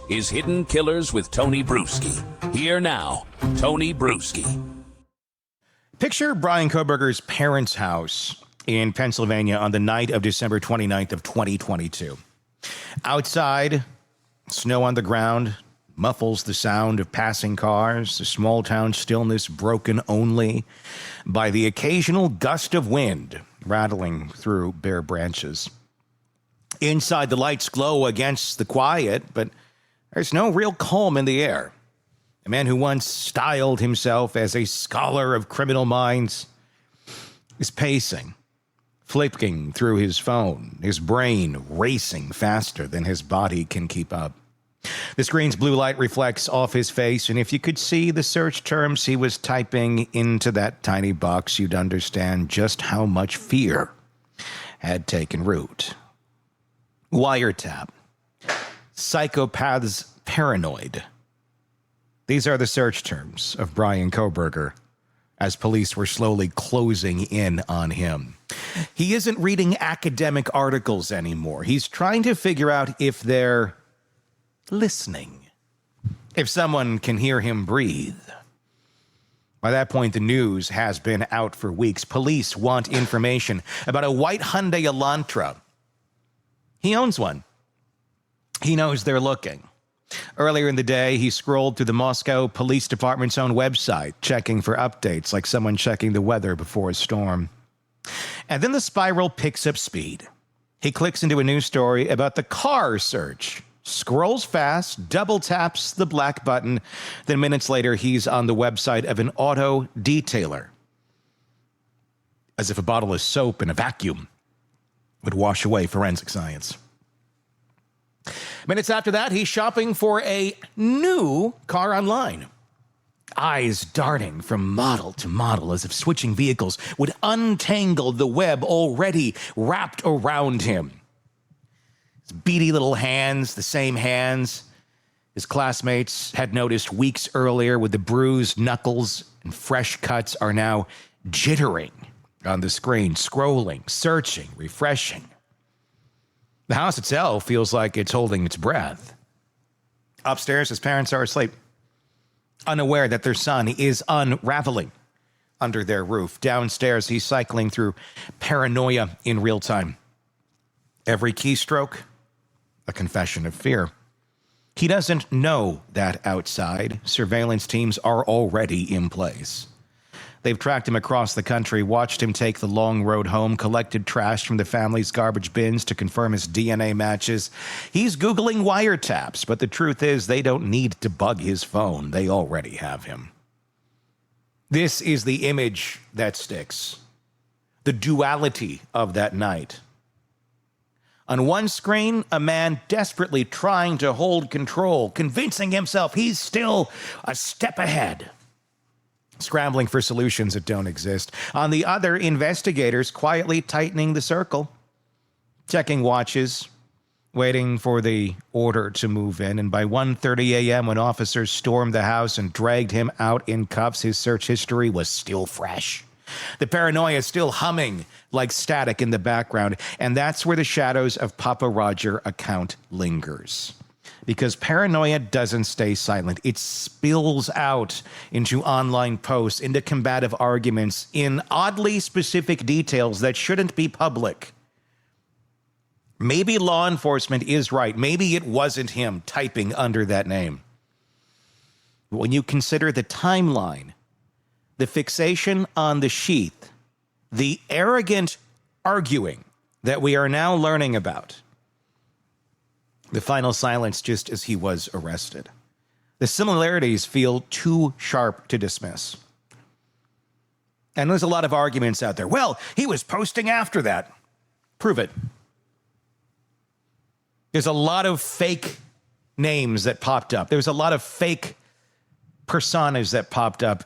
is Hidden Killers with Tony Bruschi. Here now, Tony Bruschi. Picture Bryan Kohberger's parents' house in Pennsylvania on the night of December 29th of 2022. Outside, snow on the ground muffles the sound of passing cars, the small town stillness broken only by the occasional gust of wind rattling through bare branches. Inside, the lights glow against the quiet, but there's no real calm in the air. A man who once styled himself as a scholar of criminal minds is pacing, flipping through his phone, his brain racing faster than his body can keep up. The screen's blue light reflects off his face, and if you could see the search terms he was typing into that tiny box, you'd understand just how much fear had taken root. Wiretap. Psychopaths paranoid. These are the search terms of Bryan Kohberger as police were slowly closing in on him. He isn't reading academic articles anymore. He's trying to figure out if they're listening, if someone can hear him breathe. By that point, the news has been out for weeks. Police want information about a white Hyundai Elantra. He owns one. He knows they're looking. Earlier in the day, he scrolled through the Moscow Police Department's own website, checking for updates like someone checking the weather before a storm. And then the spiral picks up speed. He clicks into a news story about the car search, scrolls fast, double taps the black button, then minutes later he's on the website of an auto detailer. As if a bottle of soap and a vacuum would wash away forensic science. Minutes after that, he's shopping for a new car online. Eyes darting from model to model as if switching vehicles would untangle the web already wrapped around him. His beady little hands, the same hands his classmates had noticed weeks earlier with the bruised knuckles and fresh cuts, are now jittering on the screen, scrolling, searching, refreshing. The house itself feels like it's holding its breath. Upstairs, his parents are asleep, unaware that their son is unraveling under their roof. Downstairs, he's cycling through paranoia in real time. Every keystroke, a confession of fear. He doesn't know that outside, surveillance teams are already in place. They've tracked him across the country, watched him take the long road home, collected trash from the family's garbage bins to confirm his DNA matches. He's Googling wiretaps, but the truth is they don't need to bug his phone. They already have him. This is the image that sticks. The duality of that night. On one screen, a man desperately trying to hold control, convincing himself he's still a step ahead, scrambling for solutions that don't exist. On the other, investigators quietly tightening the circle, checking watches, waiting for the order to move in. And by 1:30 a.m., when officers stormed the house and dragged him out in cuffs, his search history was still fresh. The paranoia is still humming like static in the background, and that's where the shadows of Pappa Rodger account lingers. Because paranoia doesn't stay silent. It spills out into online posts, into combative arguments, in oddly specific details that shouldn't be public. Maybe law enforcement is right. Maybe it wasn't him typing under that name. But when you consider the timeline, the fixation on the sheath, the arrogant arguing that we are now learning about, the final silence just as he was arrested, the similarities feel too sharp to dismiss. And there's a lot of arguments out there. Well, he was posting after that. Prove it. There's a lot of fake names that popped up. There's a lot of fake personas that popped up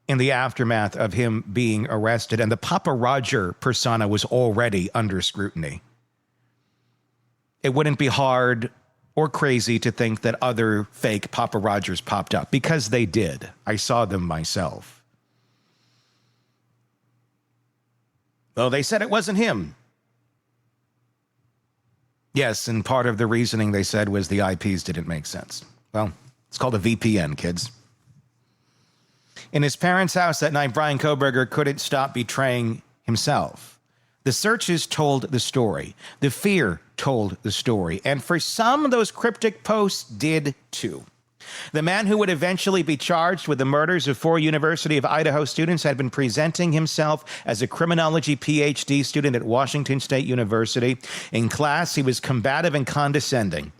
in the aftermath of him being arrested, and the Pappa Rodger persona was already under scrutiny. It wouldn't be hard or crazy to think that other fake Pappa Rodgers popped up, because they did. I saw them myself. Though they said it wasn't him. Yes, and part of the reasoning they said was the IPs didn't make sense. Well, it's called a VPN, kids. In his parents' house that night, Bryan Kohberger couldn't stop betraying himself. The searches told the story. The fear told the story. And for some, those cryptic posts did too. The man who would eventually be charged with the murders of 4 University of Idaho students had been presenting himself as a criminology PhD student at Washington State University. In class, he was combative and condescending,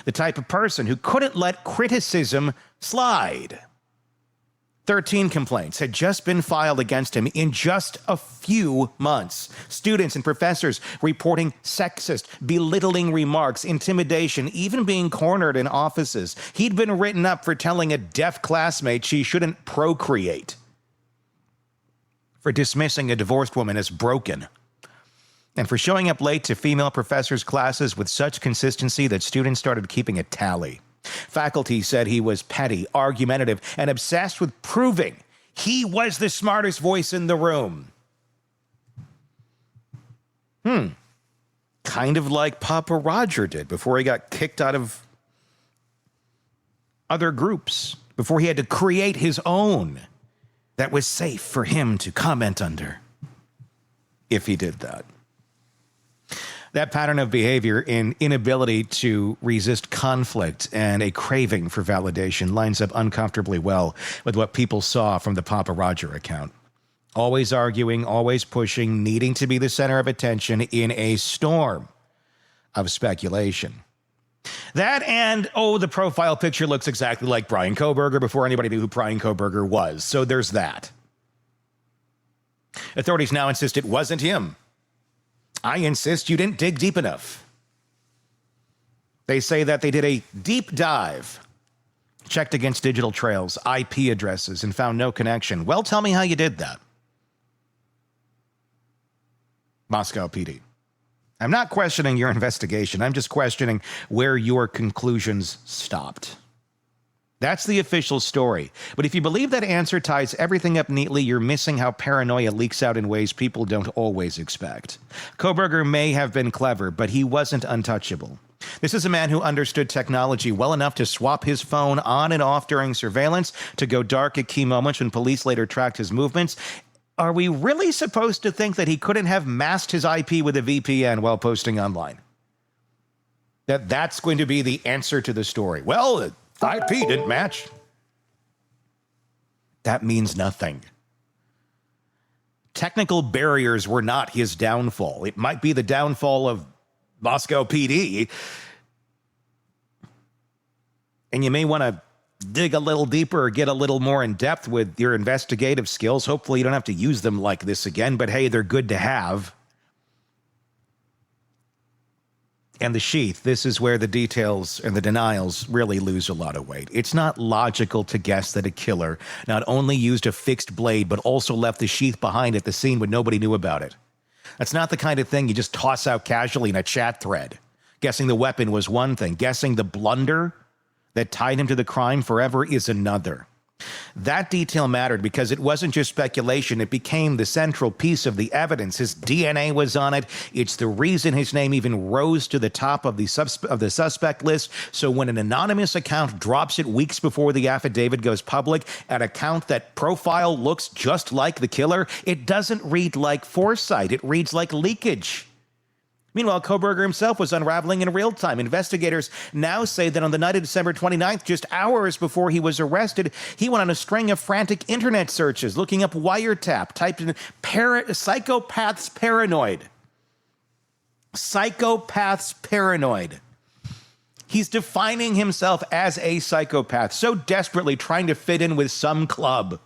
the type of person who couldn't let criticism slide. 13 complaints had just been filed against him in just a few months. Students and professors reporting sexist, belittling remarks, intimidation, even being cornered in offices. He'd been written up for telling a deaf classmate she shouldn't procreate, for dismissing a divorced woman as broken, and for showing up late to female professors' classes with such consistency that students started keeping a tally. Faculty said he was petty, argumentative, and obsessed with proving he was the smartest voice in the room. Kind of like Pappa Rodger did before he got kicked out of other groups, before he had to create his own that was safe for him to comment under, if he did that. That pattern of behavior and inability to resist conflict and a craving for validation lines up uncomfortably well with what people saw from the Pappa Rodger account. Always arguing, always pushing, needing to be the center of attention in a storm of speculation. That and, the profile picture looks exactly like Bryan Kohberger before anybody knew who Bryan Kohberger was. So there's that. Authorities now insist it wasn't him. I insist you didn't dig deep enough. They say that they did a deep dive, checked against digital trails, IP addresses, and found no connection. Well, tell me how you did that. Moscow PD. I'm not questioning your investigation. I'm just questioning where your conclusions stopped. That's the official story. But if you believe that answer ties everything up neatly, you're missing how paranoia leaks out in ways people don't always expect. Kohberger may have been clever, but he wasn't untouchable. This is a man who understood technology well enough to swap his phone on and off during surveillance, to go dark at key moments when police later tracked his movements. Are we really supposed to think that he couldn't have masked his IP with a VPN while posting online? That's going to be the answer to the story. Well, IP didn't match. That means nothing. Technical barriers were not his downfall. It might be the downfall of Moscow PD. And you may want to dig a little deeper or get a little more in depth with your investigative skills. Hopefully you don't have to use them like this again, but hey, they're good to have. And the sheath, this is where the details and the denials really lose a lot of weight. It's not logical to guess that a killer not only used a fixed blade, but also left the sheath behind at the scene when nobody knew about it. That's not the kind of thing you just toss out casually in a chat thread. Guessing the weapon was one thing. Guessing the blunder that tied him to the crime forever is another. That detail mattered because it wasn't just speculation. It became the central piece of the evidence. His DNA was on it. It's the reason his name even rose to the top of the suspect list. So when an anonymous account drops it weeks before the affidavit goes public, an account that profile looks just like the killer, it doesn't read like foresight. It reads like leakage. Meanwhile, Kohberger himself was unraveling in real time. Investigators now say that on the night of December 29th, just hours before he was arrested, he went on a string of frantic internet searches, looking up wiretap, typed in psychopaths paranoid. Psychopaths paranoid. He's defining himself as a psychopath, so desperately trying to fit in with some club.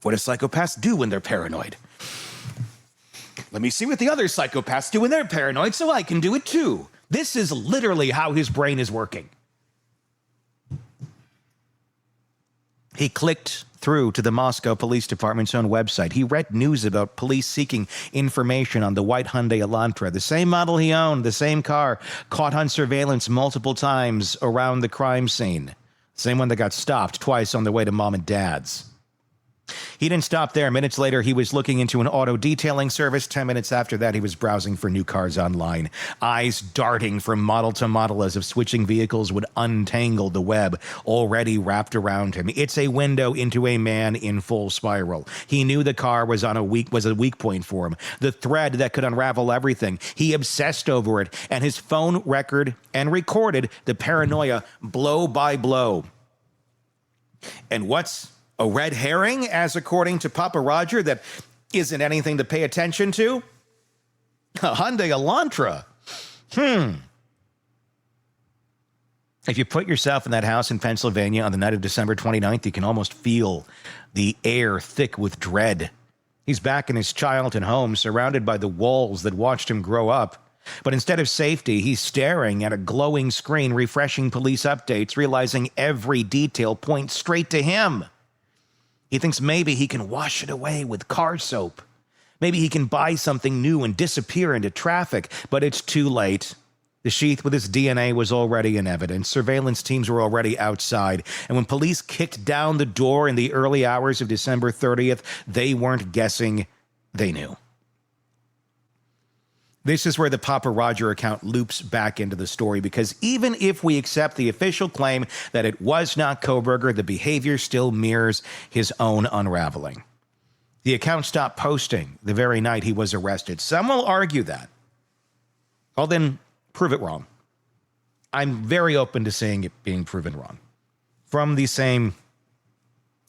What do psychopaths do when they're paranoid? Let me see what the other psychopaths do when they're paranoid so I can do it too. This is literally how his brain is working. He clicked through to the Moscow Police Department's own website. He read news about police seeking information on the white Hyundai Elantra, the same model he owned, the same car, caught on surveillance multiple times around the crime scene. Same one that got stopped twice on the way to mom and dad's. He didn't stop there. Minutes later, he was looking into an auto detailing service. 10 minutes after that, he was browsing for new cars online, eyes darting from model to model as if switching vehicles would untangle the web already wrapped around him. It's a window into a man in full spiral. He knew the car was a weak point for him, the thread that could unravel everything. He obsessed over it, and his phone recorded the paranoia blow by blow. And what's a red herring, as according to Pappa Rodger, that isn't anything to pay attention to? A Hyundai Elantra. If you put yourself in that house in Pennsylvania on the night of December 29th, you can almost feel the air thick with dread. He's back in his childhood home, surrounded by the walls that watched him grow up. But instead of safety, he's staring at a glowing screen, refreshing police updates, realizing every detail points straight to him. He thinks maybe he can wash it away with car soap. Maybe he can buy something new and disappear into traffic, but it's too late. The sheath with his DNA was already in evidence. Surveillance teams were already outside. And when police kicked down the door in the early hours of December 30th, they weren't guessing, they knew. This is where the Pappa Rodger account loops back into the story, because even if we accept the official claim that it was not Kohberger, the behavior still mirrors his own unraveling. The account stopped posting the very night he was arrested. Some will argue that. Well, then prove it wrong. I'm very open to seeing it being proven wrong from the same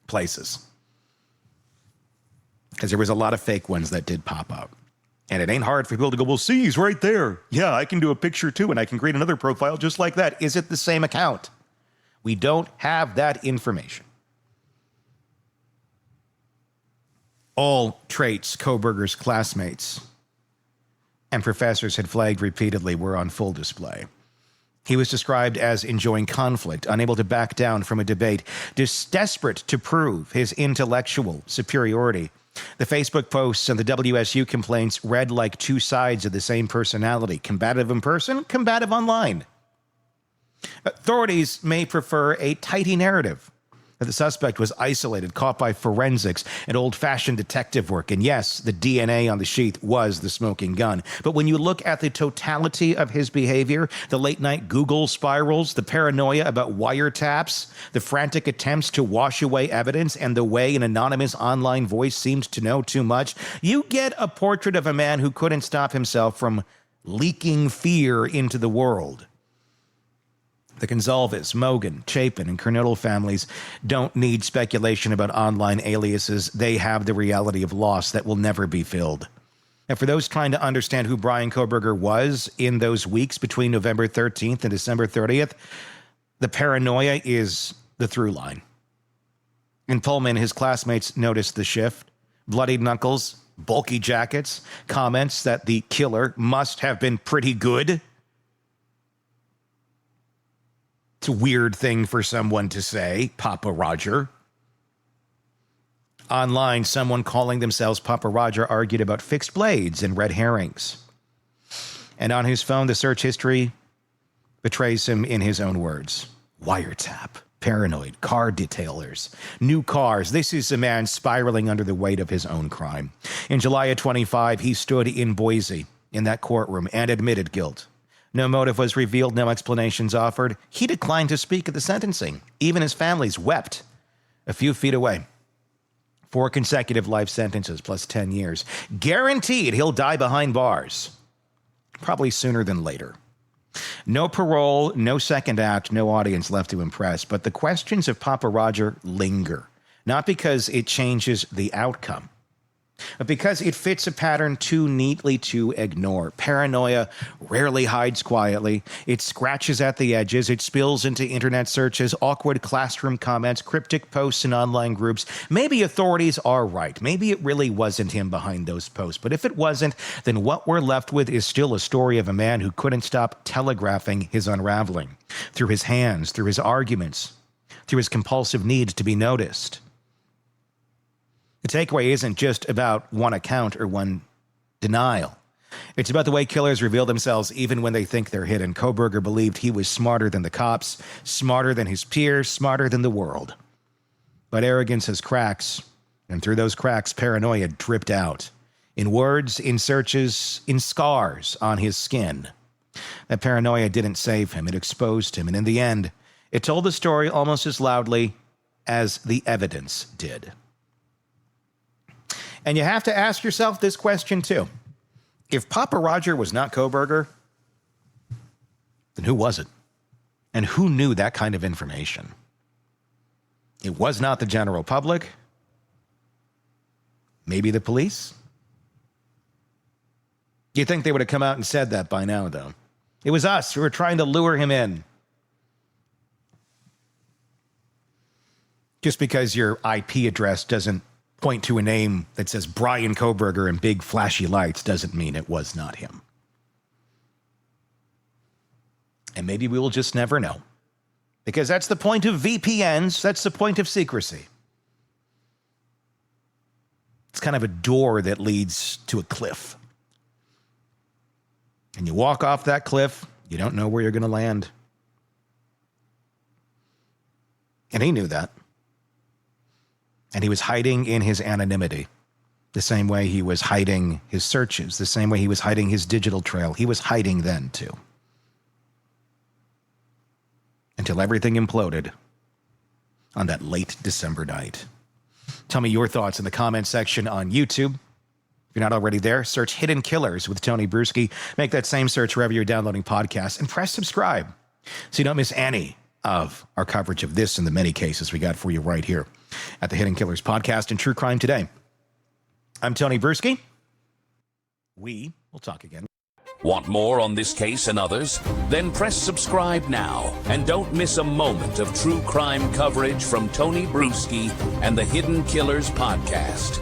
places, because there was a lot of fake ones that did pop up. And it ain't hard for people to go, well, see, he's right there. Yeah, I can do a picture too, and I can create another profile just like that. Is it the same account? We don't have that information. All traits Kohberger's classmates and professors had flagged repeatedly were on full display. He was described as enjoying conflict, unable to back down from a debate, just desperate to prove his intellectual superiority. The Facebook posts and the WSU complaints read like two sides of the same personality: combative in person, combative online. Authorities may prefer a tidy narrative that the suspect was isolated, caught by forensics and old-fashioned detective work. And yes, the DNA on the sheath was the smoking gun. But when you look at the totality of his behavior, the late-night Google spirals, the paranoia about wiretaps, the frantic attempts to wash away evidence, and the way an anonymous online voice seemed to know too much, you get a portrait of a man who couldn't stop himself from leaking fear into the world. The Gonzalez, Mogan, Chapin, and Kernodle families don't need speculation about online aliases. They have the reality of loss that will never be filled. And for those trying to understand who Bryan Kohberger was in those weeks between November 13th and December 30th, the paranoia is the through line. In Pullman, his classmates noticed the shift. Bloodied knuckles, bulky jackets, comments that the killer must have been pretty good. It's a weird thing for someone to say, Pappa Rodger. Online, someone calling themselves Pappa Rodger argued about fixed blades and red herrings. And on his phone, the search history betrays him in his own words. Wiretap, paranoid, car detailers, new cars. This is a man spiraling under the weight of his own crime. In July of 25, he stood in Boise in that courtroom and admitted guilt. No motive was revealed, no explanations offered. He declined to speak at the sentencing. Even his families wept a few feet away. 4 consecutive life sentences plus 10 years. Guaranteed he'll die behind bars. Probably sooner than later. No parole, no second act, no audience left to impress. But the questions of Pappa Rodger linger. Not because it changes the outcome, but because it fits a pattern too neatly to ignore. Paranoia rarely hides quietly. It scratches at the edges. It spills into internet searches, awkward classroom comments, cryptic posts in online groups. Maybe authorities are right. Maybe it really wasn't him behind those posts. But if it wasn't, then what we're left with is still a story of a man who couldn't stop telegraphing his unraveling. Through his hands, through his arguments, through his compulsive need to be noticed. The takeaway isn't just about one account or one denial. It's about the way killers reveal themselves even when they think they're hidden. Kohberger believed he was smarter than the cops, smarter than his peers, smarter than the world. But arrogance has cracks, And through those cracks, paranoia dripped out. In words, in searches, in scars on his skin. That paranoia didn't save him. It exposed him. And in the end, it told the story almost as loudly as the evidence did. And you have to ask yourself this question, too. If Pappa Rodger was not Kohberger, then who was it? And who knew that kind of information? It was not the general public. Maybe the police? You'd think they would have come out and said that by now, though. It was us who were trying to lure him in. Just because your IP address doesn't point to a name that says Bryan Kohberger in big flashy lights doesn't mean it was not him. And maybe we will just never know. Because that's the point of VPNs. That's the point of secrecy. It's kind of a door that leads to a cliff. And you walk off that cliff, you don't know where you're going to land. And he knew that. And he was hiding in his anonymity, the same way he was hiding his searches, the same way he was hiding his digital trail. He was hiding then, too. Until everything imploded on that late December night. Tell me your thoughts in the comment section on YouTube. If you're not already there, search Hidden Killers with Tony Bruschi. Make that same search wherever you're downloading podcasts and press subscribe so you don't miss any of our coverage of this and the many cases we got for you right here at the Hidden Killers podcast and True Crime Today. I'm Tony Bruschi. We will talk again. Want more on this case and others? Then press subscribe now and don't miss a moment of true crime coverage from Tony Bruschi and the Hidden Killers podcast.